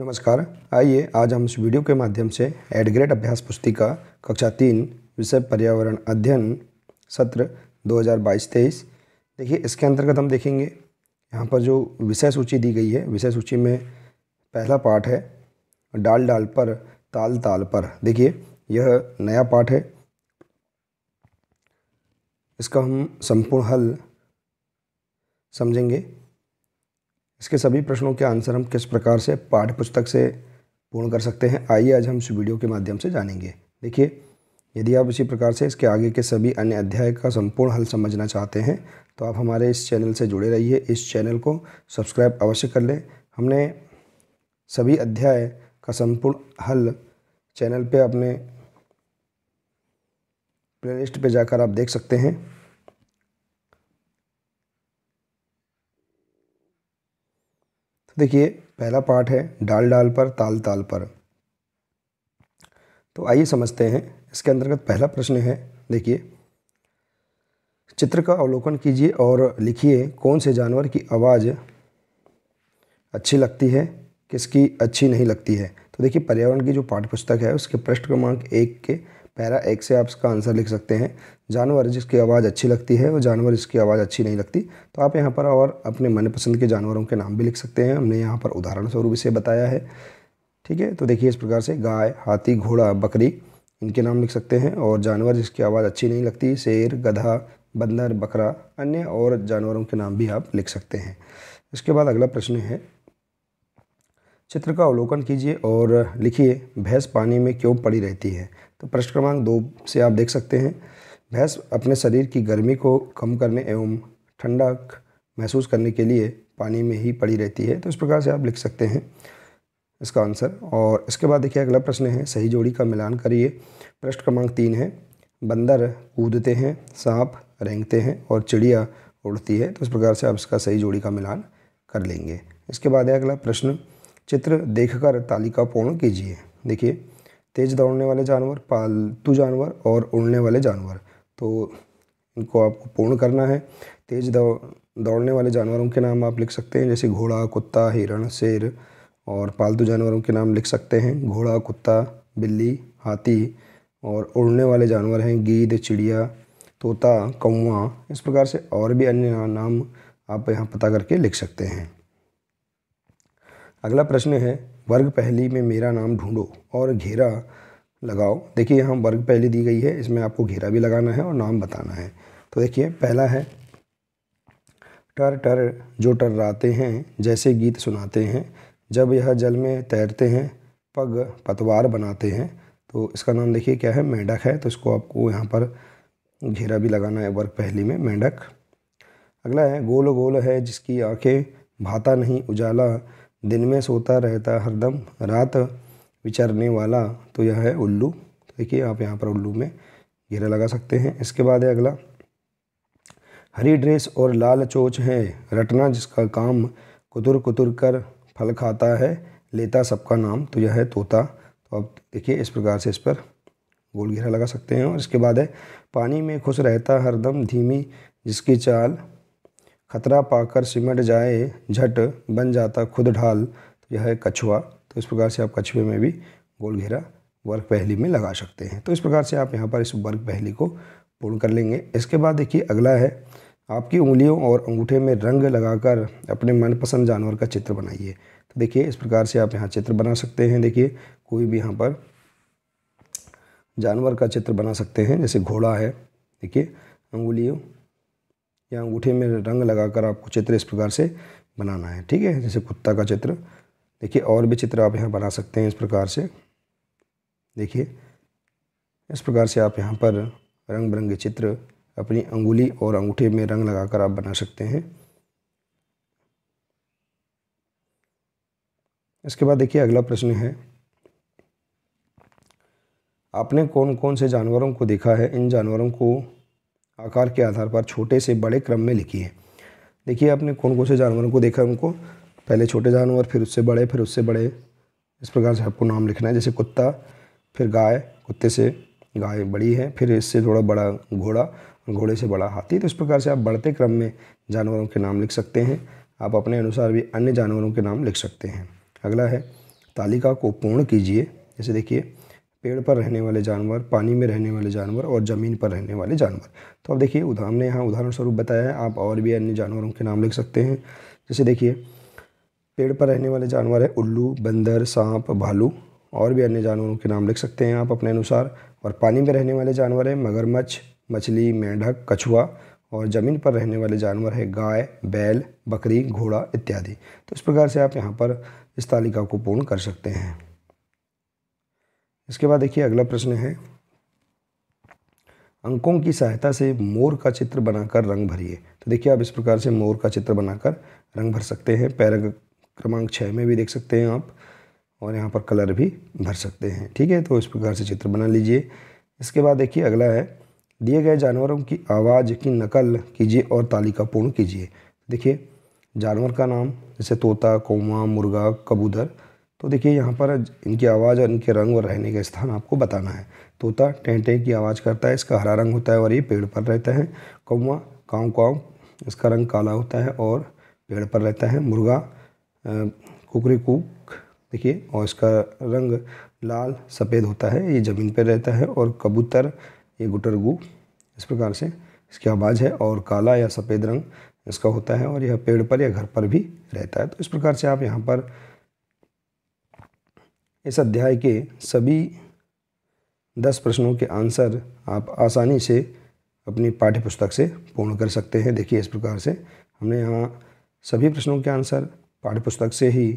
नमस्कार। आइए आज हम इस वीडियो के माध्यम से एड ग्रेड अभ्यास पुस्तिका कक्षा 3 विषय पर्यावरण अध्ययन सत्र 2022-23। देखिए, इसके अंतर्गत हम देखेंगे यहाँ पर जो विषय सूची दी गई है। विषय सूची में पहला पाठ है डाल डाल पर ताल ताल पर। देखिए, यह नया पाठ है। इसका हम संपूर्ण हल समझेंगे। इसके सभी प्रश्नों के आंसर हम किस प्रकार से पाठ्य पुस्तक से पूर्ण कर सकते हैं, आइए आज हम इस वीडियो के माध्यम से जानेंगे। देखिए, यदि आप इसी प्रकार से इसके आगे के सभी अन्य अध्याय का संपूर्ण हल समझना चाहते हैं तो आप हमारे इस चैनल से जुड़े रहिए। इस चैनल को सब्सक्राइब अवश्य कर लें। हमने सभी अध्याय का संपूर्ण हल चैनल पे अपने प्लेलिस्ट पे जाकर आप देख सकते हैं। देखिए, पहला पाठ है डाल डाल पर ताल ताल पर। तो आइए समझते हैं। इसके अंतर्गत पहला प्रश्न है, देखिए, चित्र का अवलोकन कीजिए और लिखिए कौन से जानवर की आवाज़ अच्छी लगती है, किसकी अच्छी नहीं लगती है। तो देखिए, पर्यावरण की जो पाठ्य पुस्तक है उसके पृष्ठ क्रमांक 1 के पैरा 1 से आप इसका आंसर लिख सकते हैं। जानवर जिसकी आवाज़ अच्छी लगती है और जानवर जिसकी आवाज़ अच्छी नहीं लगती। तो आप यहाँ पर और अपने मनपसंद के जानवरों के नाम भी लिख सकते हैं। हमने यहाँ पर उदाहरण स्वरूप इसे बताया है। ठीक है, तो देखिए इस प्रकार से गाय, हाथी, घोड़ा, बकरी, इनके नाम लिख सकते हैं। और जानवर जिसकी आवाज़ अच्छी नहीं लगती, शेर, गधा, बंदर, बकरा, अन्य और जानवरों के नाम भी आप लिख सकते हैं। इसके बाद अगला प्रश्न है, चित्र का अवलोकन कीजिए और लिखिए भैंस पानी में क्यों पड़ी रहती है। तो प्रश्न क्रमांक 2 से आप देख सकते हैं, भैंस अपने शरीर की गर्मी को कम करने एवं ठंडक महसूस करने के लिए पानी में ही पड़ी रहती है। तो इस प्रकार से आप लिख सकते हैं इसका आंसर। और इसके बाद देखिए अगला प्रश्न है, सही जोड़ी का मिलान करिए। प्रश्न क्रमांक 3 है, बंदर कूदते हैं, सांप रेंगते हैं और चिड़िया उड़ती है। तो इस प्रकार से आप इसका सही जोड़ी का मिलान कर लेंगे। इसके बाद है अगला प्रश्न, चित्र देखकर तालिका पूर्ण कीजिए। देखिए, तेज दौड़ने वाले जानवर, पालतू जानवर और उड़ने वाले जानवर, तो इनको आपको पूर्ण करना है। तेज दौड़ने वाले जानवरों के नाम आप लिख सकते हैं, जैसे घोड़ा, कुत्ता, हिरण, शेर। और पालतू जानवरों के नाम लिख सकते हैं, घोड़ा, कुत्ता, बिल्ली, हाथी। और उड़ने वाले जानवर हैं गीद, चिड़िया, तोता, कौवा। इस प्रकार से और भी अन्य नाम आप यहाँ पता करके लिख सकते हैं। अगला प्रश्न है, वर्ग पहली में मेरा नाम ढूंढो और घेरा लगाओ। देखिए, यहाँ वर्ग पहली दी गई है, इसमें आपको घेरा भी लगाना है और नाम बताना है। तो देखिए, पहला है, टर टर जो टर्राते हैं, जैसे गीत सुनाते हैं, जब यह जल में तैरते हैं, पग पतवार बनाते हैं। तो इसका नाम देखिए क्या है, मेंढक है। तो इसको आपको यहाँ पर घेरा भी लगाना है वर्ग पहली में, मेंढक। अगला है, गोल गोल है जिसकी आंखें, भाता नहीं उजाला, दिन में सोता रहता हरदम, रात विचरने वाला। तो यह है उल्लू। तो देखिए, आप यहाँ पर उल्लू में घेरा लगा सकते हैं। इसके बाद है अगला, हरी ड्रेस और लाल चोंच है, रटना जिसका काम, कुतुर कुतुर कर फल खाता है, लेता सबका नाम। तो यह है तोता। तो आप देखिए इस प्रकार से इस पर गोल घेरा लगा सकते हैं। और इसके बाद है, पानी में खुश रहता हरदम, धीमी जिसकी चाल, खतरा पाकर सिमट जाए, झट बन जाता खुद ढाल। तो यह है कछुआ। तो इस प्रकार से आप कछुए में भी गोल घेरा वर्ग पहली में लगा सकते हैं। तो इस प्रकार से आप यहाँ पर इस वर्ग पहली को पूर्ण कर लेंगे। इसके बाद देखिए अगला है, आपकी उंगलियों और अंगूठे में रंग लगाकर अपने मनपसंद जानवर का चित्र बनाइए। तो देखिए इस प्रकार से आप यहाँ चित्र बना सकते हैं। देखिए, कोई भी यहाँ पर जानवर का चित्र बना सकते हैं, जैसे घोड़ा है। देखिए, अंगुलियों या अंगूठे में रंग लगाकर आपको चित्र इस प्रकार से बनाना है। ठीक है, जैसे कुत्ता का चित्र। देखिए, और भी चित्र आप यहाँ बना सकते हैं इस प्रकार से। देखिए, इस प्रकार से आप यहाँ पर रंग बिरंगे चित्र अपनी अंगुली और अंगूठे में रंग लगाकर आप बना सकते हैं। इसके बाद देखिए अगला प्रश्न है, आपने कौन कौन से जानवरों को देखा है, इन जानवरों को आकार के आधार पर छोटे से बड़े क्रम में लिखिए। देखिए, आपने कौन कौन से जानवरों को देखा है, उनको पहले छोटे जानवर, फिर उससे बड़े, फिर उससे बड़े। इस प्रकार से आपको नाम लिखना है, जैसे कुत्ता, फिर गाय, कुत्ते से गाय बड़ी है, फिर इससे थोड़ा बड़ा घोड़ा, घोड़े से बड़ा हाथी। तो इस प्रकार से आप बढ़ते क्रम में जानवरों के नाम लिख सकते हैं। आप अपने अनुसार भी अन्य जानवरों के नाम लिख सकते हैं। अगला है, तालिका को पूर्ण कीजिए। जैसे देखिए, पेड़ पर रहने वाले जानवर, पानी में रहने वाले जानवर और ज़मीन पर रहने वाले जानवर। तो अब देखिए, हमने यहाँ उदाहरण स्वरूप बताया है, आप और भी अन्य जानवरों के नाम लिख सकते हैं। जैसे देखिए, पेड़ पर रहने वाले जानवर है उल्लू, बंदर, सांप, भालू, और भी अन्य जानवरों के नाम लिख सकते हैं आप अपने अनुसार। और पानी में रहने वाले जानवर है मगरमच्छ, मछली, मेंढक, कछुआ, और ज़मीन पर रहने वाले जानवर है गाय, बैल, बकरी, घोड़ा इत्यादि। तो इस प्रकार से आप यहाँ पर इस तालिका को पूर्ण कर सकते हैं। इसके बाद देखिए, अगला प्रश्न है, अंकों की सहायता से मोर का चित्र बनाकर रंग भरिए। तो देखिए, आप इस प्रकार से मोर का चित्र बनाकर रंग भर सकते हैं। पैरा क्रमांक 6 में भी देख सकते हैं आप, और यहाँ पर कलर भी भर सकते हैं। ठीक है, तो इस प्रकार से चित्र बना लीजिए। इसके बाद देखिए, अगला है, दिए गए जानवरों की आवाज़ की नकल कीजिए और तालिका पूर्ण कीजिए। देखिए, जानवर का नाम जैसे तोता, कौवा, मुर्गा, कबूतर। तो देखिए, यहाँ पर इनकी आवाज़ और इनके रंग और रहने का स्थान आपको बताना है। तोता टें टें की आवाज़ करता है, इसका हरा रंग होता है और ये पेड़ पर रहता है। कौवा काँव काँव, इसका रंग काला होता है और पेड़ पर रहता है। मुर्गा कुकरी कुक, देखिए, और इसका रंग लाल सफ़ेद होता है, ये ज़मीन पर रहता है। और कबूतर ये गुटरगू, इस प्रकार से इसकी आवाज़ है, और काला या सफ़ेद रंग इसका होता है, और यह पेड़ पर या घर पर भी रहता है। तो इस प्रकार से आप यहाँ पर इस अध्याय के सभी 10 प्रश्नों के आंसर आप आसानी से अपनी पाठ्य पुस्तक से पूर्ण कर सकते हैं। देखिए, इस प्रकार से हमने यहाँ सभी प्रश्नों के आंसर पाठ्य पुस्तक से ही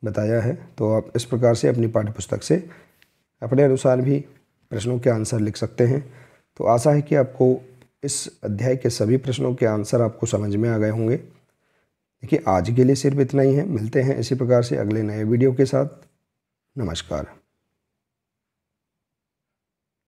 बताया है। तो आप इस प्रकार से अपनी पाठ्य पुस्तक से अपने अनुसार भी प्रश्नों के आंसर लिख सकते हैं। तो आशा है कि आपको इस अध्याय के सभी प्रश्नों के आंसर आपको समझ में आ गए होंगे। देखिए, आज के लिए सिर्फ इतना ही है। मिलते हैं इसी प्रकार से अगले नए वीडियो के साथ। नमस्कार।